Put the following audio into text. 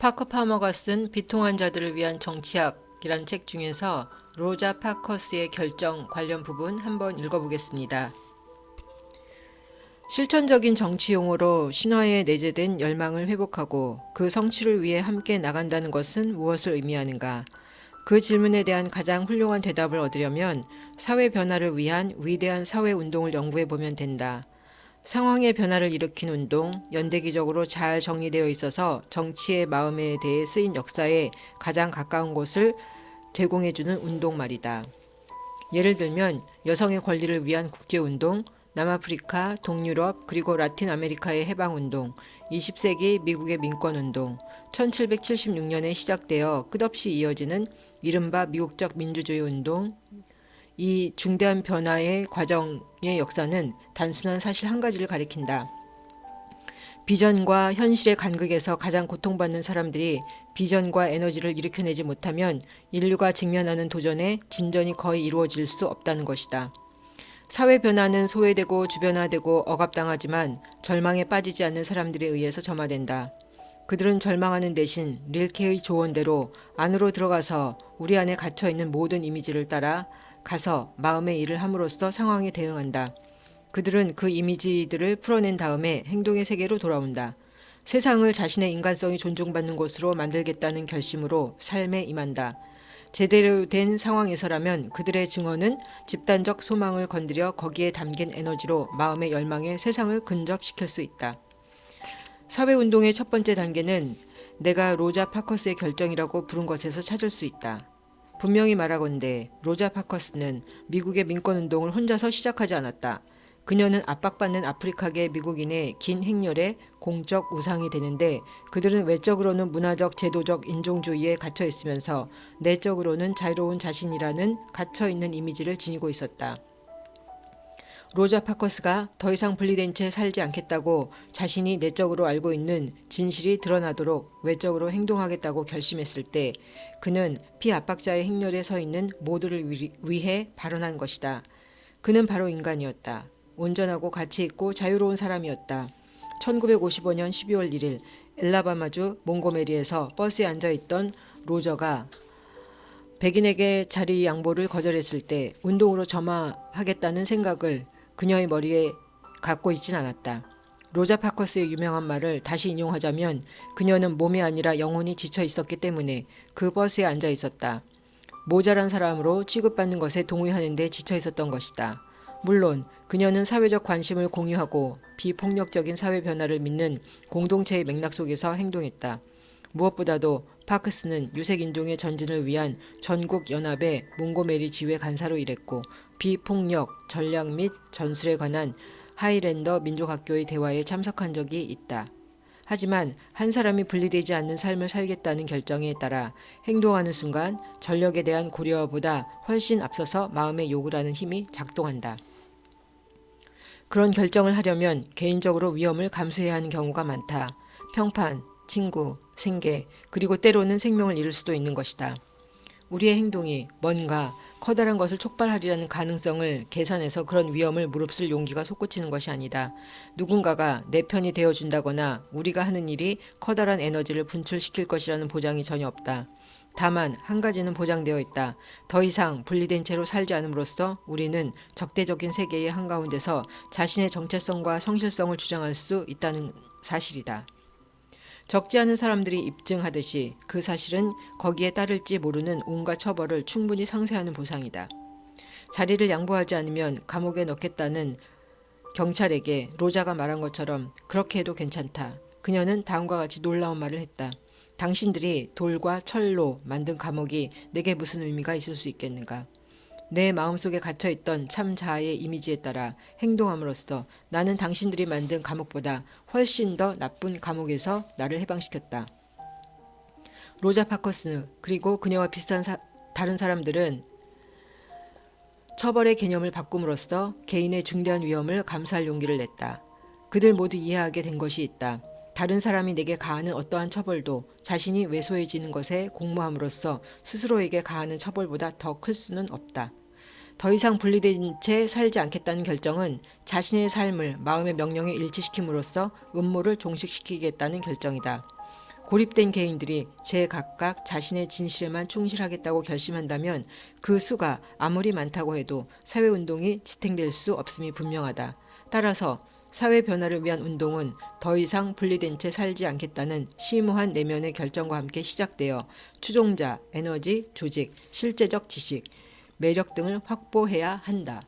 파커 파머가 쓴 비통한 자들을 위한 정치학이란 책 중에서 로자 파커스의 결정 관련 부분 한번 읽어보겠습니다. 실천적인 정치 용어로 신화에 내재된 열망을 회복하고 그 성취를 위해 함께 나간다는 것은 무엇을 의미하는가? 그 질문에 대한 가장 훌륭한 대답을 얻으려면 사회 변화를 위한 위대한 사회 운동을 연구해 보면 된다. 상황의 변화를 일으킨 운동, 연대기적으로 잘 정리되어 있어서 정치의 마음에 대해 쓰인 역사에 가장 가까운 곳을 제공해주는 운동 말이다. 예를 들면 여성의 권리를 위한 국제운동, 남아프리카, 동유럽, 그리고 라틴 아메리카의 해방운동, 20세기 미국의 민권운동, 1776년에 시작되어 끝없이 이어지는 이른바 미국적 민주주의 운동, 이 중대한 변화의 과정의 역사는 단순한 사실 한 가지를 가리킨다. 비전과 현실의 간극에서 가장 고통받는 사람들이 비전과 에너지를 일으켜내지 못하면 인류가 직면하는 도전에 진전이 거의 이루어질 수 없다는 것이다. 사회 변화는 소외되고 주변화되고 억압당하지만 절망에 빠지지 않는 사람들에 의해서 점화된다. 그들은 절망하는 대신 릴케의 조언대로 안으로 들어가서 우리 안에 갇혀있는 모든 이미지를 따라 가서 마음의 일을 함으로써 상황에 대응한다. 그들은 그 이미지들을 풀어낸 다음에 행동의 세계로 돌아온다. 세상을 자신의 인간성이 존중받는 곳으로 만들겠다는 결심으로 삶에 임한다. 제대로 된 상황에서라면 그들의 증언은 집단적 소망을 건드려 거기에 담긴 에너지로 마음의 열망에 세상을 근접시킬 수 있다. 사회운동의 첫 번째 단계는 내가 로자 파커스의 결정이라고 부른 것에서 찾을 수 있다. 분명히 말하건대 로자 파커스는 미국의 민권운동을 혼자서 시작하지 않았다. 그녀는 압박받는 아프리카계 미국인의 긴 행렬의 공적 우상이 되는데 그들은 외적으로는 문화적 제도적 인종주의에 갇혀 있으면서 내적으로는 자유로운 자신이라는 갇혀있는 이미지를 지니고 있었다. 로자 파커스가 더 이상 분리된 채 살지 않겠다고 자신이 내적으로 알고 있는 진실이 드러나도록 외적으로 행동하겠다고 결심했을 때 그는 피압박자의 행렬에 서 있는 모두를 위해 발언한 것이다. 그는 바로 인간이었다. 온전하고 가치 있고 자유로운 사람이었다. 1955년 12월 1일 엘라바마주 몽고메리에서 버스에 앉아있던 로저가 백인에게 자리 양보를 거절했을 때 운동으로 점화하겠다는 생각을 그녀의 머리에 갖고 있진 않았다. 로자 파커스의 유명한 말을 다시 인용하자면 그녀는 몸이 아니라 영혼이 지쳐 있었기 때문에 그 버스에 앉아 있었다. 모자란 사람으로 취급받는 것에 동의하는 데 지쳐 있었던 것이다. 물론 그녀는 사회적 관심을 공유하고 비폭력적인 사회 변화를 믿는 공동체의 맥락 속에서 행동했다. 무엇보다도 파크스는 유색인종의 전진을 위한 전국연합의 몽고메리 지회 간사로 일했고 비폭력, 전략 및 전술에 관한 하이랜더 민족학교의 대화에 참석한 적이 있다. 하지만 한 사람이 분리되지 않는 삶을 살겠다는 결정에 따라 행동하는 순간 전력에 대한 고려보다 훨씬 앞서서 마음의 요구라는 힘이 작동한다. 그런 결정을 하려면 개인적으로 위험을 감수해야 하는 경우가 많다. 평판, 친구, 생계, 그리고 때로는 생명을 잃을 수도 있는 것이다. 우리의 행동이 뭔가 커다란 것을 촉발하리라는 가능성을 계산해서 그런 위험을 무릅쓸 용기가 솟구치는 것이 아니다. 누군가가 내 편이 되어준다거나 우리가 하는 일이 커다란 에너지를 분출시킬 것이라는 보장이 전혀 없다. 다만 한 가지는 보장되어 있다. 더 이상 분리된 채로 살지 않음으로써 우리는 적대적인 세계의 한가운데서 자신의 정체성과 성실성을 주장할 수 있다는 사실이다. 적지 않은 사람들이 입증하듯이 그 사실은 거기에 따를지 모르는 온갖 처벌을 충분히 상쇄하는 보상이다. 자리를 양보하지 않으면 감옥에 넣겠다는 경찰에게 로자가 말한 것처럼 그렇게 해도 괜찮다. 그녀는 다음과 같이 놀라운 말을 했다. 당신들이 돌과 철로 만든 감옥이 내게 무슨 의미가 있을 수 있겠는가? 내 마음속에 갇혀있던 참 자아의 이미지에 따라 행동함으로써 나는 당신들이 만든 감옥보다 훨씬 더 나쁜 감옥에서 나를 해방시켰다. 로자 파커스 그리고 그녀와 비슷한 다른 사람들은 처벌의 개념을 바꿈으로써 개인의 중대한 위험을 감수할 용기를 냈다. 그들 모두 이해하게 된 것이 있다. 다른 사람이 내게 가하는 어떠한 처벌도 자신이 왜소해지는 것에 공모함으로써 스스로에게 가하는 처벌보다 더 클 수는 없다. 더 이상 분리된 채 살지 않겠다는 결정은 자신의 삶을 마음의 명령에 일치시킴으로써 음모를 종식시키겠다는 결정이다. 고립된 개인들이 제각각 자신의 진실에만 충실하겠다고 결심한다면 그 수가 아무리 많다고 해도 사회운동이 지탱될 수 없음이 분명하다. 따라서 사회 변화를 위한 운동은 더 이상 분리된 채 살지 않겠다는 심오한 내면의 결정과 함께 시작되어 추종자, 에너지, 조직, 실제적 지식, 매력 등을 확보해야 한다.